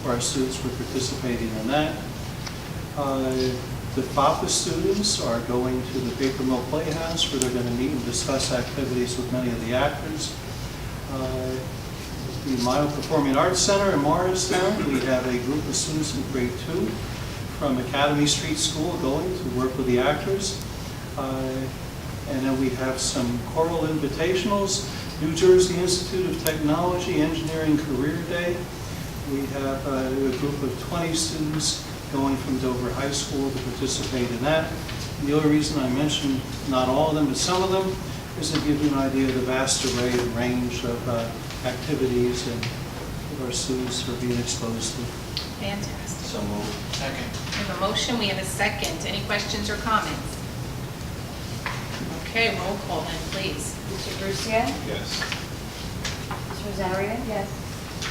for our students for participating in that. The FAPA students are going to the Paper Mill Playhouse where they're going to meet and discuss activities with many of the actors. The Mile Performing Arts Center in Morristown, we have a group of students in grade 2 from Academy Street School going to work with the actors. And then we have some choral invitationals. New Jersey Institute of Technology Engineering Career Day. We have a group of 20 students going from Dover High School to participate in that. And the only reason I mention not all of them, but some of them, is to give you an idea of the vast array and range of activities and our students are being exposed to. Fantastic. So moved. Second. We have a motion, we have a second. Any questions or comments? Okay, roll call then, please. Mr. Brucia? Yes. Ms. Rosario? Yes.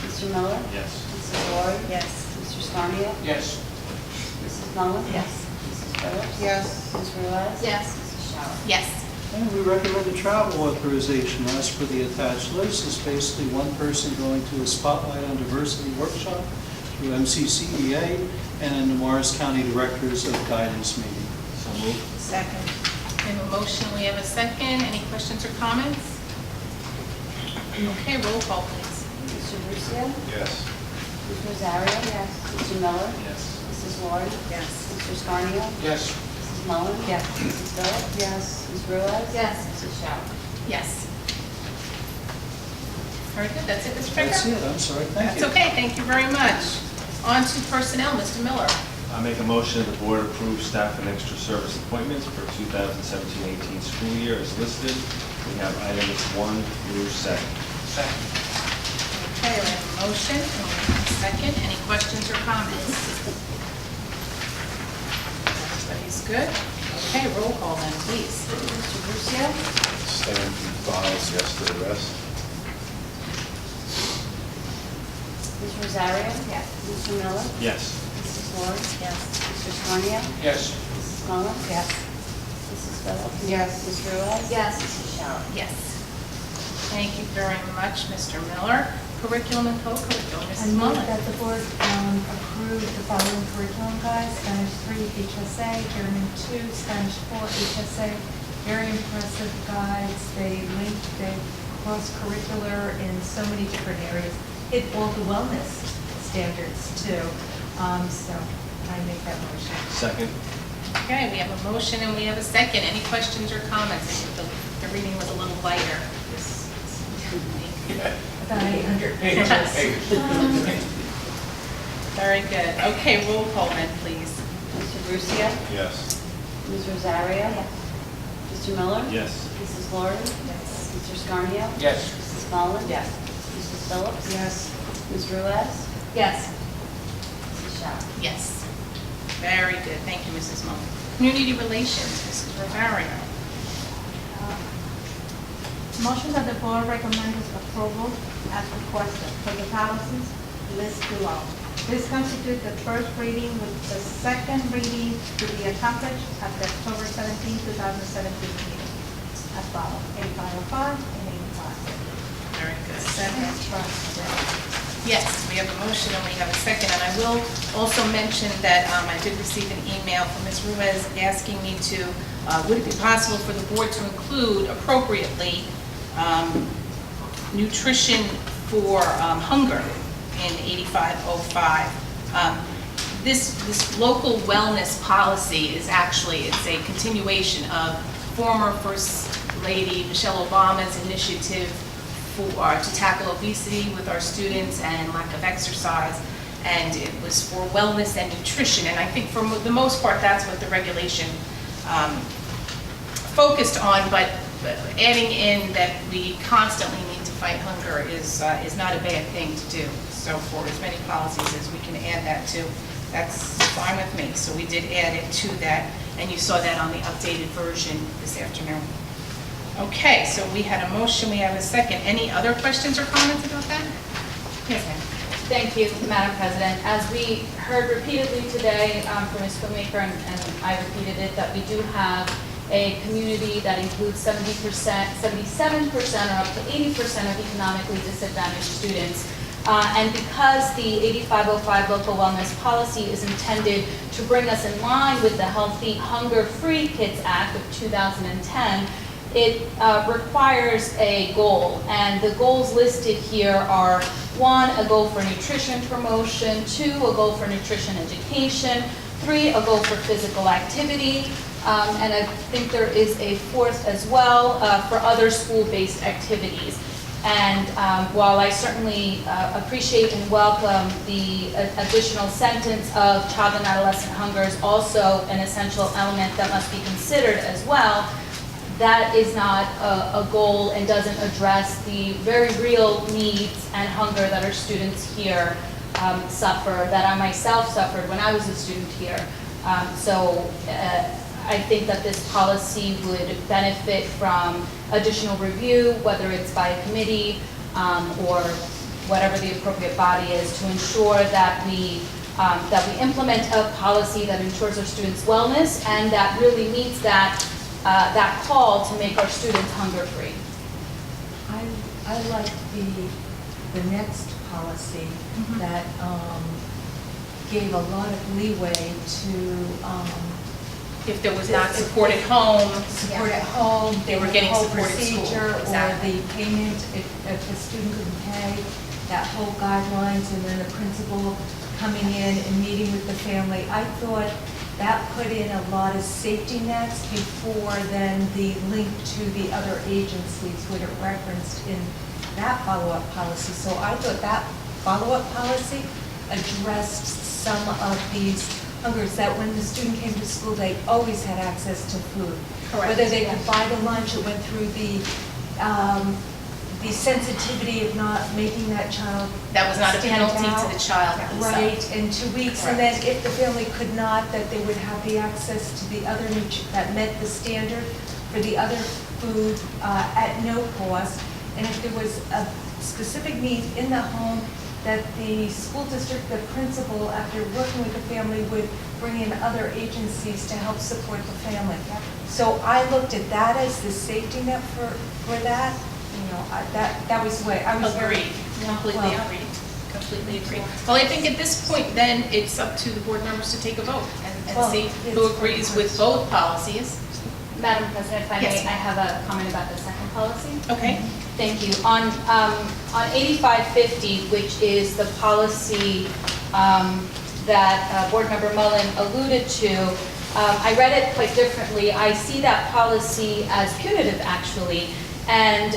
Mr. Miller? Yes. Mrs. Lori? Yes. Mr. Scarnio? Yes. Mrs. Mullin? Yes. Mrs. Phillips? Yes. Ms. Ruiz? Yes. Mrs. Shower? Yes. And we recommend a travel authorization as per the attached list. It's basically one person going to a Spotlight on Diversity workshop through MCCEA and in the Morris County Directors of Guidance meeting. So moved. Second. We have a motion, we have a second. Any questions or comments? Okay, roll call, please. Mr. Brucia? Yes. Ms. Rosario? Yes. Mr. Miller? Yes. Mrs. Lori? Yes. Mr. Scarnio? Yes. Mrs. Mullin? Yes. Mrs. Phillips? Yes. Ms. Ruiz? Yes. Mrs. Shower? Yes. Very good, that's it, Mr. Baker? That's it, I'm sorry, thank you. That's okay, thank you very much. On to personnel, Mr. Miller. I make a motion that the board approve staff and extra service appointments for 2017-18 school year as listed. We have items 1 through 7. Second. Okay, we have a motion, and we have a second. Any questions or comments? Everybody's good? Okay, roll call then, please. Mr. Brucia? Stand files, yes to the rest. Ms. Rosario? Yes. Mr. Miller? Yes. Mrs. Lori? Yes. Mr. Scarnio? Yes. Mrs. Mullin? Yes. Mrs. Phillips? Yes. Ms. Ruiz? Yes. Mrs. Shower? Yes. Thank you very much, Mr. Miller. Curriculum and co-curriculum, I Mrs. move Mullin. that the board approve the following curriculum guides: Spanish 3 HSA, German 2, Spanish 4 HSA. Very impressive guides. They cross-curricular in so many different areas. Hit all the wellness standards too. So I make that motion. Second. Okay, we have a motion and we have a second. Any questions or comments? I think the reading was a little lighter this week. About 800 pages. Very good. Okay, roll call then, please. Mr. Brucia? Yes. Ms. Rosario? Mr. Miller? Yes. Mrs. Lori? Yes. Mr. Scarnio? Yes. Mrs. Mullin? Yes. Mrs. Phillips? Yes. Ms. Ruiz? Yes. Mrs. Shower? Yes. Very good. Thank you, Mrs. Mullin. Community Relations, Mrs. Rosario. Motion that the board recommends approval as requested for the policies listed below. This constitutes the first reading with the second reading to be accomplished at the October 17, 2017 meeting. As follows, 8505 and 85. Very good. Second. Yes, we have a motion and we have a second. And I will also mention that I did receive an email from Ms. Ruiz asking me to, would it be possible for the board to include appropriately nutrition for hunger in 8505. This local wellness policy is actually, it's a continuation of former First Lady Michelle Obama's initiative to tackle obesity with our students and lack of exercise. And it was for wellness and nutrition. And I think for the most part, that's what the regulation focused on, but adding in that we constantly need to fight hunger is not a bad thing to do. So for as many policies as we can add that to, that's fine with me. So we did add it to that, and you saw that on the updated version this afternoon. Okay, so we had a motion, we have a second. Any other questions or comments about that? Yes, ma'am. Thank you, Madam President. As we heard repeatedly today from Ms. Filmmaker, and I repeated it, that we do have a community that includes 70%, 77%, or up to 80% of economically disadvantaged students. And because the 8505 local wellness policy is intended to bring us in line with the Healthy Hunger-Free Kids Act of 2010, it requires a goal. And the goals listed here are 1, a goal for nutrition promotion, 2, a goal for nutrition education, 3, a goal for physical activity, and I think there is a 4th as well for other school-based activities. And while I certainly appreciate and welcome the additional sentence of child and adolescent hunger is also an essential element that must be considered as well, that is not a goal and doesn't address the very real needs and hunger that our students here suffer, that I myself suffered when I was a student here. So I think that this policy would benefit from additional review, whether it's by a committee or whatever the appropriate body is, to ensure that we implement a policy that ensures our students' wellness and that really meets that call to make our students hunger-free. I like the next policy that gave a lot of leeway to If there was not support at home, support at home. They were the getting whole support at school. procedure, Exactly. or the payment if the student couldn't pay, that whole guidelines, and then the principal coming in and meeting with the family. I thought that put in a lot of safety nets before then the link to the other agencies would have referenced in that follow-up policy. So I thought that follow-up policy addressed some of these hungers, that when the student came to school, they always had access to food. Correct. Whether they could buy the lunch, it went through the sensitivity of not making that child that was not a stand penalty out. to the child himself. Right, in 2 weeks, and then if the family could not, that they would have the access to the other, that met the standard for the other food at no cost. And if there was a specific need in the home, that the school district, the principal, after working with the family, would bring in other agencies to help support the family. So I looked at that as the safety net for that. You know, that was the way I was very. Agreed, completely Well, agreed, completely agreed. Well, I think at this point then, it's up to the board members to take a vote and Well, see it's who agrees with both policies. Madam President, if I Yes. may, I have a comment about the second policy. Okay, Thank you. On 8550, which is the policy that Board Member Mullen alluded to, I read it quite differently. I see that policy as punitive, actually. And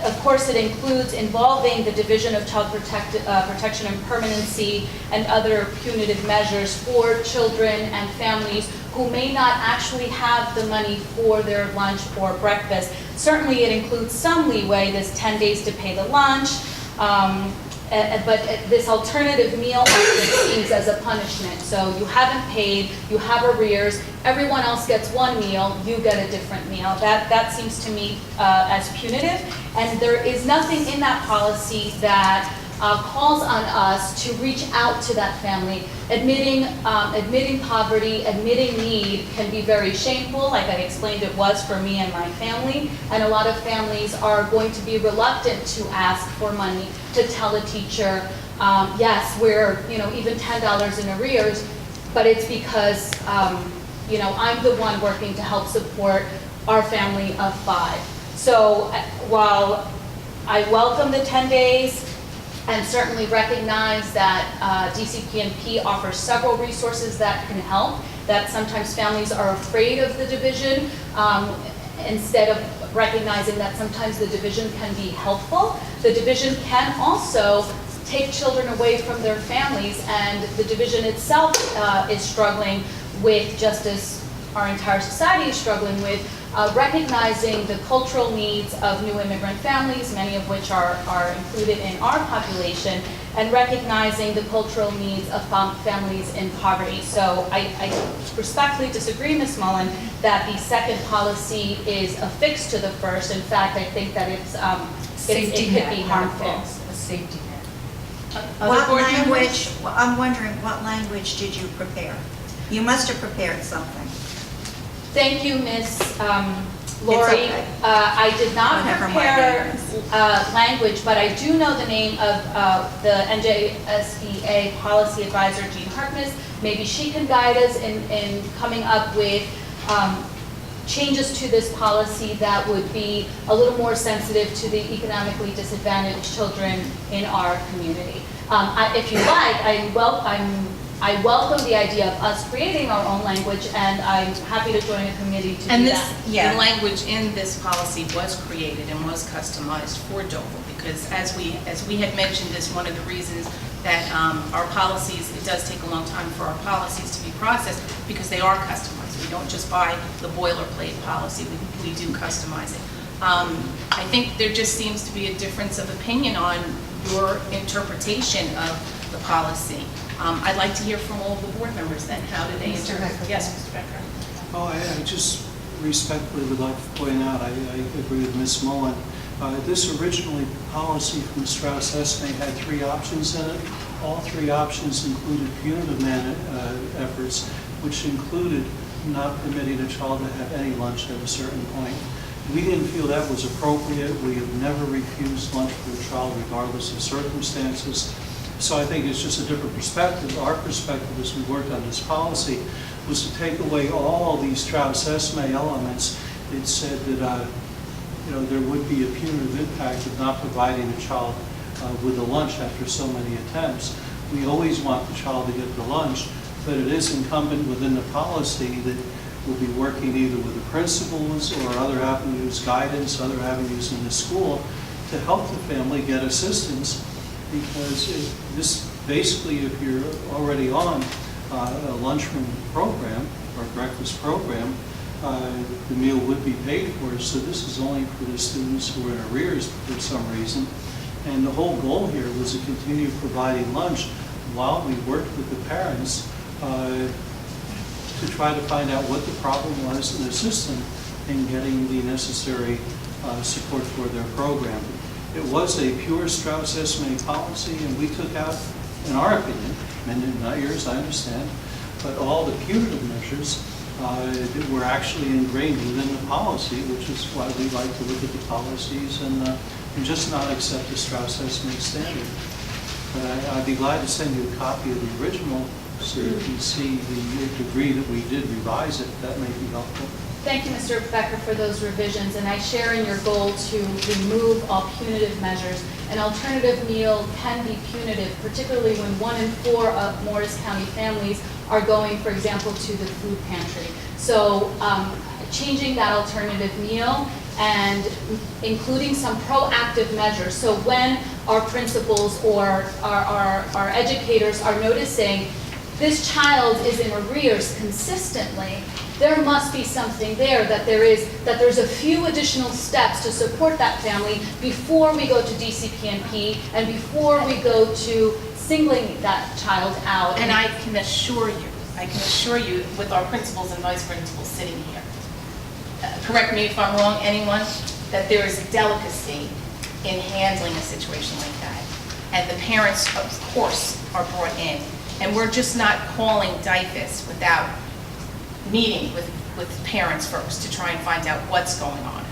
of course, it includes involving the Division of Child Protection and Permanency and other punitive measures for children and families who may not actually have the money for their lunch or breakfast. Certainly, it includes some leeway, this 10 days to pay the lunch, but this alternative meal option seems as a punishment. So you haven't paid, you have arrears, everyone else gets one meal, you get a different meal. That seems to me as punitive, and there is nothing in that policy that calls on us to reach out to that family. Admitting poverty, admitting need can be very shameful, like I explained it was for me and my family, and a lot of families are going to be reluctant to ask for money, to tell a teacher, yes, we're even $10 in arrears, but it's because I'm the one working to help support our family of 5. So while I welcome the 10 days, and certainly recognize that DCP&P offers several resources that can help, that sometimes families are afraid of the division, instead of recognizing that sometimes the division can be helpful. The division can also take children away from their families, and the division itself is struggling with, just as our entire society is struggling with, recognizing the cultural needs of new immigrant families, many of which are included in our population, and recognizing the cultural needs of families in poverty. So I respectfully disagree, Ms. Mullen, that the second policy is affixed to the first. In fact, I think that it could be harmful. A safety net. other What board members? language, well, I'm wondering, what language did you prepare? You must have prepared something. Thank you, Ms. Lori, okay. I did not Oh, never mind. prepare language, but I do know the name of the NJSEA Policy Advisor, Jean Harkness. Maybe she can guide us in coming up with changes to this policy that would be a little more sensitive to the economically disadvantaged children in our community. If you like, I welcome the idea of us creating our own language, and I'm happy to join a committee to And do this, that. the language in this policy was created and was customized for Doval, because as we had mentioned, as one of the reasons that our policies, it does take a long time for our policies to be processed, because they are customized. We don't just buy the boilerplate policy, we do customize it. I think there just seems to be a difference of opinion on your interpretation of the policy. I'd like to hear from all of the board members then. How do they interpret? Yes, Mr. Becker. Oh, I just respectfully would like to point out, I agree with Ms. Mullen. This originally policy from Strauss Esme had 3 options in it. All 3 options included punitive efforts, which included not permitting a child to have any lunch at a certain point. We didn't feel that was appropriate. We have never refused lunch for a child regardless of circumstances. So I think it's just a different perspective. Our perspective as we worked on this policy was to take away all these Strauss Esme elements. It said that there would be a punitive impact of not providing a child with a lunch after so many attempts. We always want the child to get the lunch, but it is incumbent within the policy that we'll be working either with the principals or other avenues, guidance, other avenues in the school to help the family get assistance, because this basically, if you're already on a lunchroom program or breakfast program, the meal would be paid for. So this is only for the students who are in arrears for some reason. And the whole goal here was to continue providing lunch while we worked with the parents to try to find out what the problem was and assist them in getting the necessary support for their program. It was a pure Strauss Esme policy, and we took out, in our opinion, and not yours, I understand, but all the punitive measures that were actually ingrained within the policy, which is why we like to look at the policies and just not accept the Strauss Esme standard. But I'd be glad to send you a copy of the original so you can see the degree that we did revise it. That may be helpful. Thank you, Mr. Becker, for those revisions, and I share in your goal to remove all punitive measures. An alternative meal can be punitive, particularly when 1 in 4 of Morris County families are going, for example, to the food pantry. So changing that alternative meal and including some proactive measures. So when our principals or our educators are noticing this child is in arrears consistently, there must be something there, that there's a few additional steps to support that family before we go to DCPNP and before we go to singling that child out. And I can assure you, with our principals and vice principals sitting here, correct me if I'm wrong, anyone, that there is a delicacy in handling a situation like that. And the parents, of course, are brought in. And we're just not calling DIFAS without meeting with parents first to try and find out what's going on.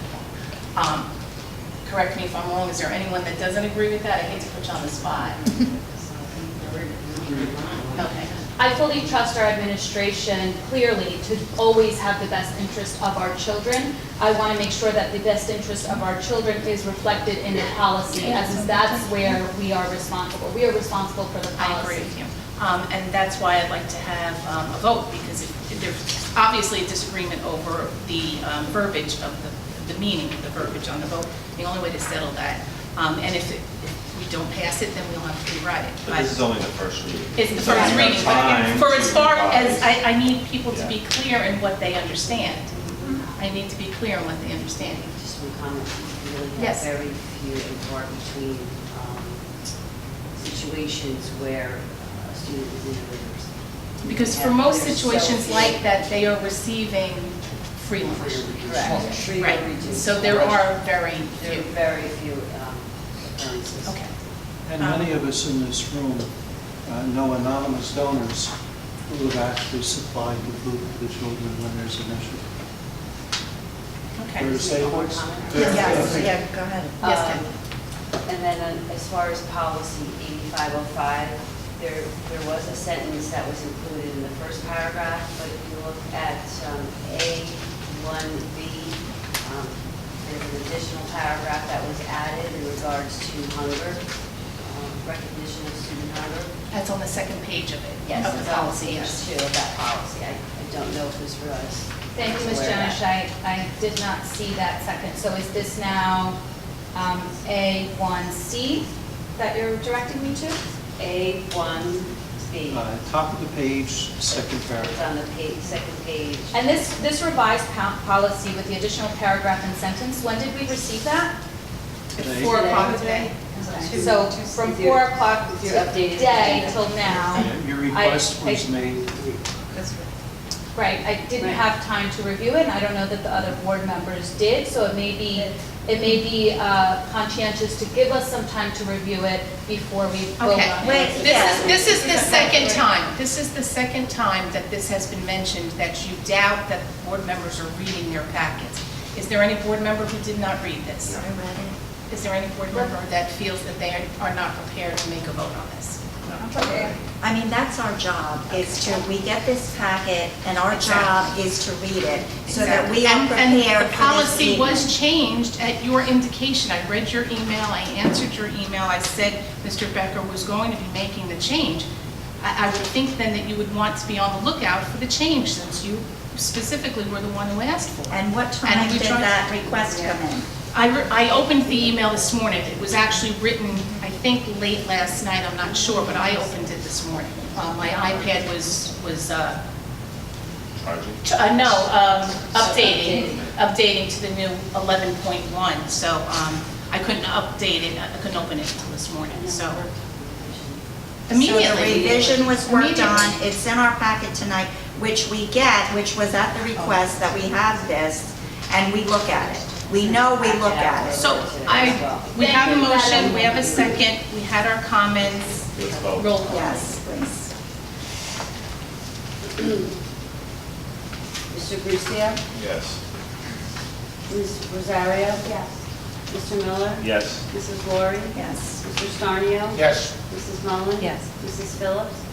Correct me if I'm wrong, is there anyone that doesn't agree with that? I hate to put you on the spot. Okay. I fully trust our administration clearly to always have the best interest of our children. I want to make sure that the best interest of our children is reflected in the policy, as that's where we are responsible. We are responsible for the policy. I agree with you. And that's why I'd like to have a vote, because there's obviously a disagreement over the verbiage of the meaning of the verbiage on the vote. The only way to settle that, and if we don't pass it, then we'll have to rewrite it. But this is only the first reading. It's the So first we have reading, time but for as to far revise. as, I need people to be clear in what they understand. I need to be clear in what they understand. Just one comment, we really have Yes. very few and far between situations where a student is in arrears. Because for most situations like that, they are receiving free lunch. Correct. Free or Right, reduced. so there are very There few. are very few occurrences. Okay. And many of us in this room know anonymous donors who have actually supplied the food to the children when there's an issue. Okay. Thursday, One more please. comment? Yes, yeah, go ahead. Yes, Um, Ken. And then as far as policy 8505, there was a sentence that was included in the first paragraph, but if you look at A1B, there's an additional paragraph that was added in regards to hunger, recognition of student hunger. That's on the second page of it, Yes, of the it's on policy, page yes. 2 of that policy. I don't know if Ms. Ruiz. Thank you, Ms. is aware of Janish. that. I did not see that second. So is this now A1C that you're directing me to? A1B. Top of the page, second It's paragraph. on the second page. And this revised policy with the additional paragraph and sentence, when did we receive that? At Today. 4 o'clock today. So from With your- 4 o'clock with your updated today agenda. till now. Yeah, your request was made, That's right. Right, I didn't Right. have time to review it, and I don't know that the other board members did, so it may be conscientious to give us some time to review it before we vote Okay. on Wait, it. This is the second time, this is the second time that this has been mentioned, that you doubt that board members are reading their packets. Is there any board member who did not read this? Is there any board member that feels that they are not prepared to make a vote on this? I mean, that's our job, is to, we get this packet, and our job is to read it, so that we are And prepared the for this policy meeting. was changed at your indication. I read your email, I answered your email, I said Mr. Becker was going to be making the change. I would think then that you would want to be on the lookout for the change, since you specifically were the one who asked for it. And what time And we did tried- that request come in? I opened the email this morning. It was actually written, I think, late last night, I'm not sure, but I opened it this morning. My iPad was Charging. updating to the new 11.1, so I couldn't update it, I couldn't open it until this morning, so. Immediately. So the revision was worked on, Immediately. it's in our packet tonight, which we get, which was at the request that we have this, and we look at it. We know we look at it. So we have a motion, we have a second, we had our comments, Let's vote. roll call. Yes, please. Mr. Brucia? Yes. Ms. Rosario? Yes. Mr. Miller? Yes. Mrs. Laurie? Yes. Mr. Starnio? Yes. Mrs. Mullin? Yes. Mrs. Phillips?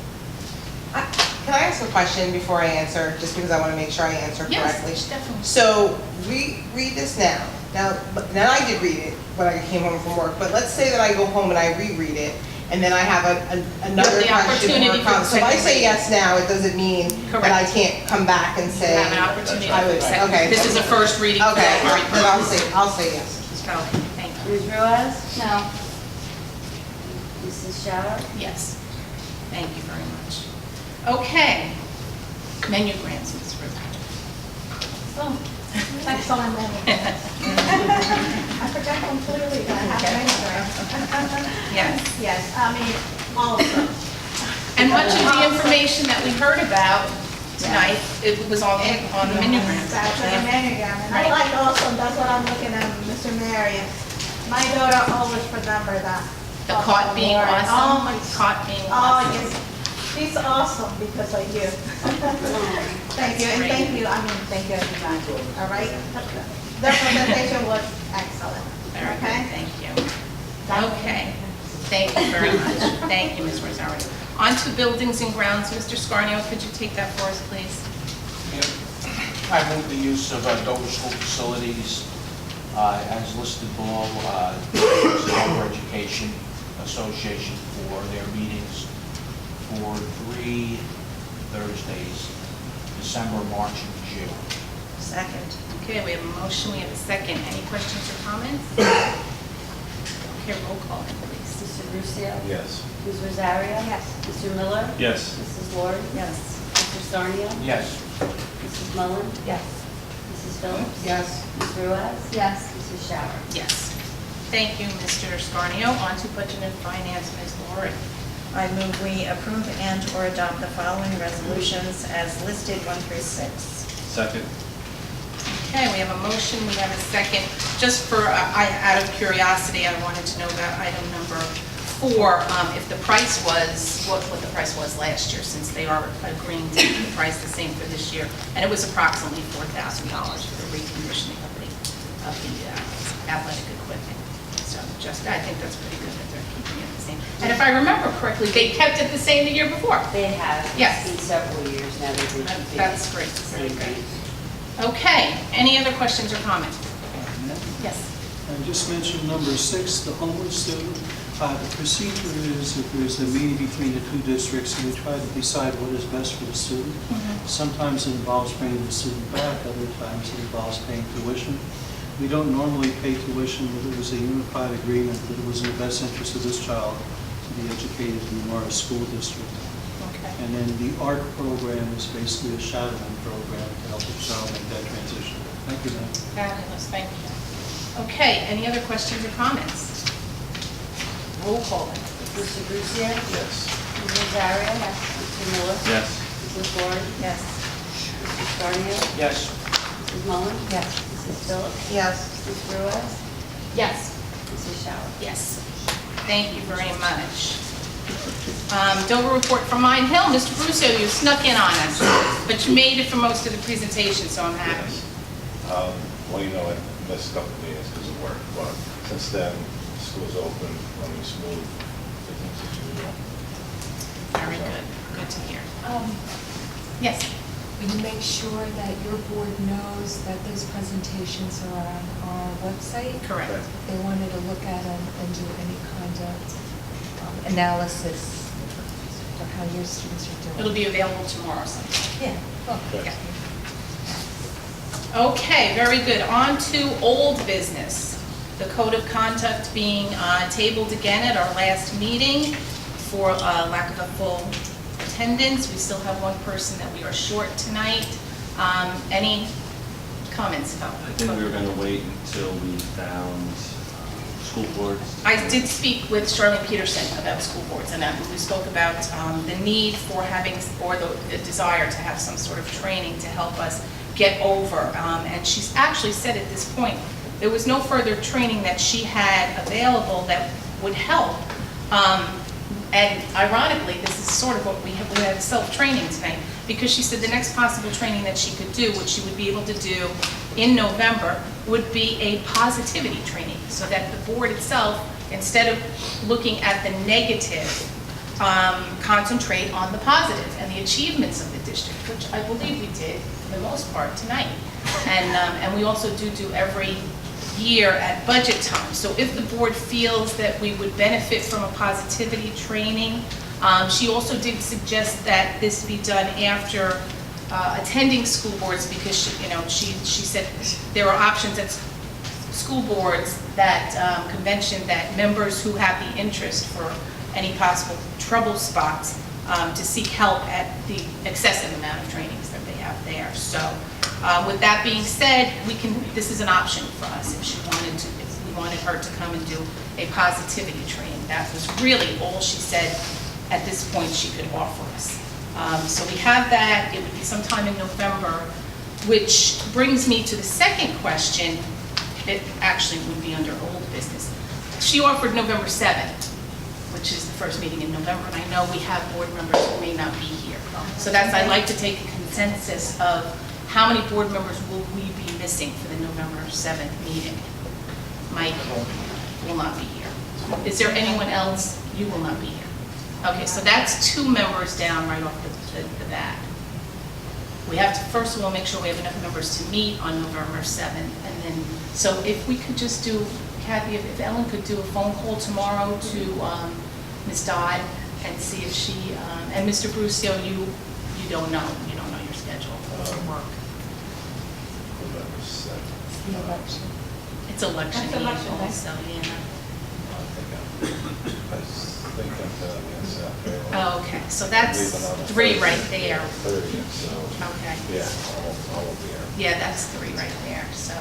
Can I ask a question before I answer, just because I want to make sure I answer correctly? Yes, definitely. So, we read this now. Now I did read it when I came home from work, but let's say that I go home and I reread it, and then I have another You have the question opportunity or for comment. So if I second say reading. yes now, it doesn't mean that I Correct. can't come back and You say. have an opportunity I for would- a second. okay. This is a first reading. for Okay, every then I'll purpose. say yes. Okay, thank you. Ms. Ruiz? No. Mrs. Shower? Yes, thank you very much. Okay, menu grants, Ms. Rizzo. Oh, excellent menu. I forgot completely that I have menu. Yes. Yes, I mean, all of them. And much of the information that we heard about tonight, it was on the menu grants. That's the menu grant. And Right. I like also, that's what I'm looking at, Mr. Marion. My daughter always remember that. The caught being Oh, awesome, my, caught being oh, awesome. yes. She's awesome because of you. Thank you, and great. thank you, thank you everybody, all right? The presentation was excellent, Very good, okay? thank you. Okay, thank you very much. Thank you, Ms. Rosario. On to buildings and grounds, Mr. Scarnio, could you take that for us, please? I move the use of Dover School facilities as listed below, Dover Education Association for their meetings for 3 Thursdays, December, March, and June. Second. Okay, we have a motion, we have a second. Any questions or comments? Okay, roll call, please. Mr. Brucia? Yes. Ms. Rosario? Yes. Mr. Miller? Yes. Mrs. Laurie? Yes. Mr. Starnio? Yes. Mrs. Mullin? Yes. Mrs. Phillips? Yes. Ms. Ruiz? Yes. Mrs. Shower? Yes. Thank you, Mr. Scarnio. On to budget and finance, Ms. Laurie. I move we approve and/or adopt the following resolutions as listed 1 through 6. Second. Okay, we have a motion, we have a second. Just for, out of curiosity, I wanted to know about item number 4, if the price was, what the price was last year, since they are agreeing to keep the price the same for this year. And it was approximately $4,000 for the reconditioning of the athletic equipment. So I think that's pretty good that they're keeping it the same. And if I remember correctly, they kept it the same the year before. They have, Yes. in several years now, they've been keeping. That's great, the very same good. rate. Okay, any other questions or comments? Yes. I just mentioned number 6, the homeless student. The procedure is if there's a meeting between the two districts, and we try to decide what is best for the student. Sometimes it involves bringing the student back, other times it involves paying tuition. We don't normally pay tuition, but it was a unified agreement that it was in the best interest of this child to be educated in the Morris School District. Okay. And then the art program is basically a shadowing program to help the child make that transition. Thank you, ma'am. Fabulous, thank you. Okay, any other questions or comments? Roll call. Mr. Lucia? Yes. Mrs. Rosario? Mr. Miller? Yes. Mrs. Lauren? Yes. Mr. Scarnio? Yes. Mrs. Mullin? Yes. Mrs. Phillips? Yes. Mrs. Ruiz? Yes. Mrs. Shower? Yes. Thank you very much. Dover report from Mine Hill. Mr. Brusso, you snuck in on us, but you made it for most of the presentation, so I'm happy. Well, you know, I missed a couple of meetings because of work, but since then, school's open, running smooth, business as usual. Very good. Good to hear. Yes. Will you make sure that your board knows that those presentations are on our website? Correct. If they wanted to look at them and do any kind of analysis of how your students are doing. It'll be available tomorrow sometime. Yeah. Oh, Okay. Yeah. Okay, very good. On to old business. The code of conduct being tabled again at our last meeting for lack of a full attendance. We still have one person that we are short tonight. Any comments about I the think we were code? going to wait until we found school boards. I did speak with Charlene Peterson about school boards, and we spoke about the need for having, or the desire to have some sort of training to help us get over. And she's actually said at this point, there was no further training that she had available that would help. And ironically, this is sort of what we had self-training tonight, because she said the next possible training that she could do, which she would be able to do in November, would be a positivity training, so that the board itself, instead of looking at the negative, concentrate on the positive and the achievements of the district, which I believe we did for the most part tonight. And we also do every year at budget time. So if the board feels that we would benefit from a positivity training, she also did suggest that this be done after attending school boards, because she said there are options at school boards that convention that members who have the interest for any possible trouble spots to seek help at the excessive amount of trainings that they have there. So with that being said, this is an option for us if we wanted her to come and do a positivity training. That was really all she said at this point she could offer us. So we have that. It would be sometime in November, which brings me to the second question. It actually would be under old business. She offered November 7th, which is the first meeting in November, and I know we have board members who may not be here. So I'd like to take a consensus of how many board members will we be missing for the November 7th meeting? Mike will not be here. Is there anyone else? You will not be here. Okay, so that's 2 members down right off the bat. We have to, first of all, make sure we have enough members to meet on November 7th, and then, so if we could just do, Kathy, if Ellen could do a phone call tomorrow to Ms. Dodd and see if she, and Mr. Brucio, you don't know your schedule for work. November 7th. The election. It's election That's eve election day. also, yeah. I think I'm telling you, it's not fair. Oh, okay, so that's 3 right there. 30th, so, Okay. yeah, I won't be here. Yeah, that's 3 right there, so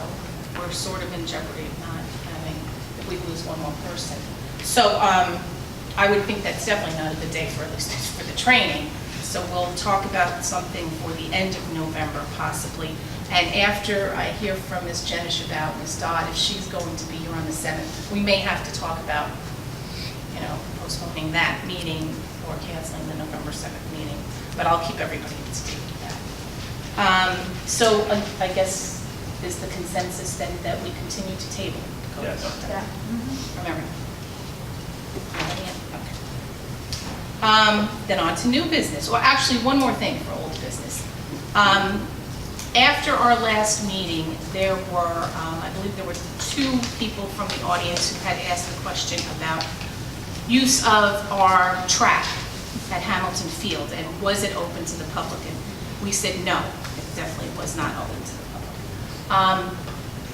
we're sort of in jeopardy of not having, if we lose one more person. So I would think that's definitely not a good day for, at least for the training. So we'll talk about something for the end of November possibly. And after I hear from Ms. Jenish about Ms. Dodd, if she's going to be here on the 7th, we may have to talk about, postponing that meeting or canceling the November 7th meeting. But I'll keep everybody up to date with that. So I guess, is the consensus then that we continue to table? Yes. Yeah. Remember? Then on to new business, or actually, one more thing for old business. After our last meeting, there were, I believe there were 2 people from the audience who had asked a question about use of our track at Hamilton Field, and was it open to the public? And we said no, it definitely was not open to the public.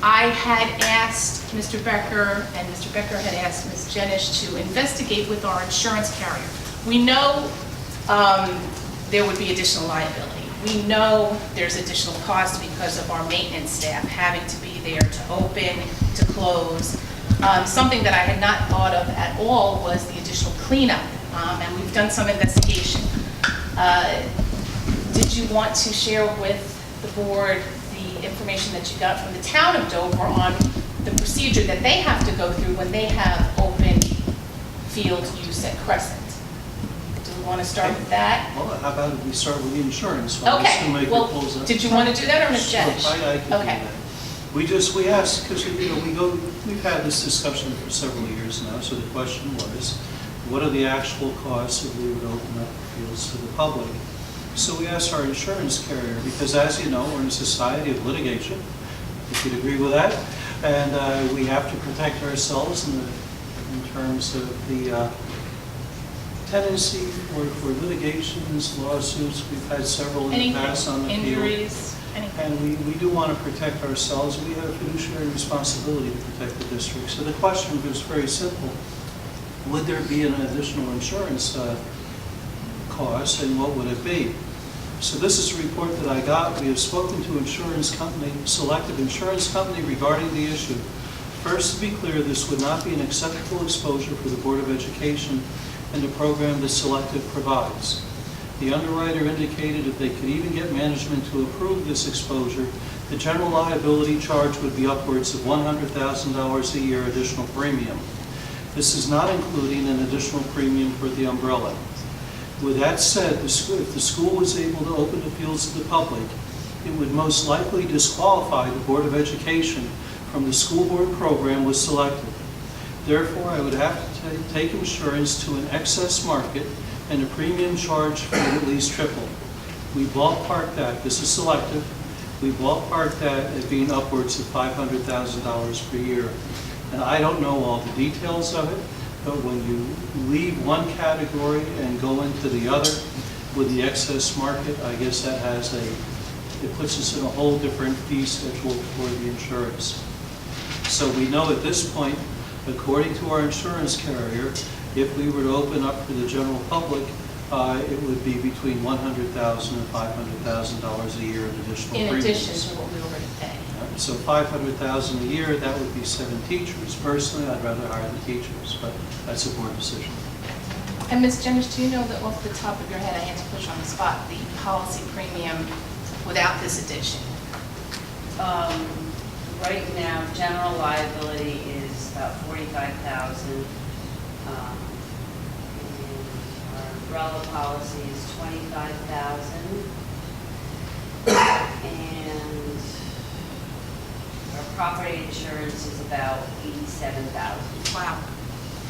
I had asked Mr. Becker, and Mr. Becker had asked Ms. Jenish to investigate with our insurance carrier. We know there would be additional liability. We know there's additional cost because of our maintenance staff having to be there to open, to close. Something that I had not thought of at all was the additional cleanup, and we've done some investigation. Did you want to share with the board the information that you got from the town of Dover on the procedure that they have to go through when they have open field use at Crescent? Do we want to start with that? Well, how about if we start with the insurance? So I'm just gonna Okay, make a well, close up. did you want to do that, or Ms. Sure, Jenish? I can do Okay. that. We asked, because, we've had this discussion for several years now, so the question was, what are the actual costs if we would open up the fields to the public? So we asked our insurance carrier, because as you know, we're in a society of litigation, if you'd agree with that, and we have to protect ourselves in terms of the tendency for litigations, lawsuits. We've had several in the past on the field. Injuries, anything? And we do want to protect ourselves. We have a fiduciary responsibility to protect the district. So the question was very simple. Would there be an additional insurance cost, and what would it be? So this is a report that I got. We have spoken to insurance company, Selective Insurance Company, regarding the issue. First, to be clear, this would not be an acceptable exposure for the Board of Education and the program that Selective provides. The underwriter indicated if they could even get management to approve this exposure, the general liability charge would be upwards of $100,000 a year additional premium. This is not including an additional premium for the umbrella. With that said, if the school was able to open the fields to the public, it would most likely disqualify the Board of Education from the school board program with Selective. Therefore, I would have to take insurance to an excess market, and the premium charge would at least triple. We ballpark that, this is Selective, we ballpark that at being upwards of $500,000 per year. And I don't know all the details of it, but when you leave one category and go into the other with the excess market, I guess that it puts us in a whole different fee schedule for the insurance. So we know at this point, according to our insurance carrier, if we were to open up for the general public, it would be between $100,000 and $500,000 a year in additional In premiums. addition to what we already pay. So $500,000 a year, that would be 7 teachers. Personally, I'd rather hire the teachers, but that's a board decision. And Ms. Jenish, do you know that off the top of your head, I had to push on the spot, the policy premium without this addition? Right now, general liability is about $45,000. And our umbrella policy is $25,000. And our property insurance is about $87,000. Wow.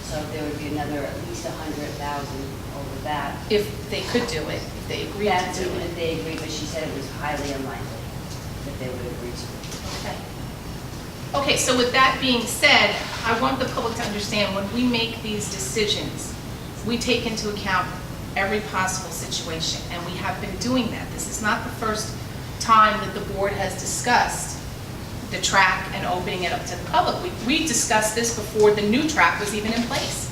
So there would be another at least $100,000 over that. If they could do it, if they agreed That's to do even it. if they agree, but she said it was highly unlikely that they would agree to it. Okay. Okay, so with that being said, I want the public to understand when we make these decisions, we take into account every possible situation, and we have been doing that. This is not the first time that the board has discussed the track and opening it up to the public. We discussed this before the new track was even in place.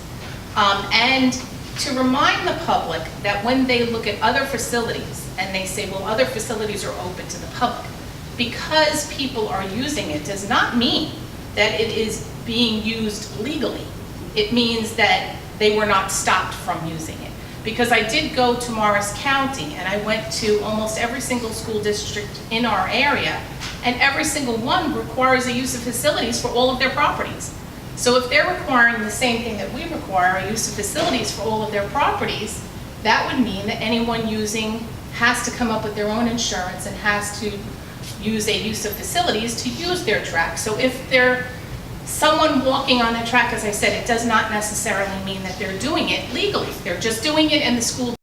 And to remind the public that when they look at other facilities and they say, well, other facilities are open to the public, because people are using it does not mean that it is being used legally. It means that they were not stopped from using it. Because I did go to Morris County and I went to almost every single school district in our area, and every single one requires a use of facilities for all of their properties. So if they're requiring the same thing that we require, a use of facilities for all of their properties, that would mean that anyone using has to come up with their own insurance and has to use a use of facilities to use their track. So if they're someone walking on the track, as I said, it does not necessarily mean that they're doing it legally. They're just doing it and the school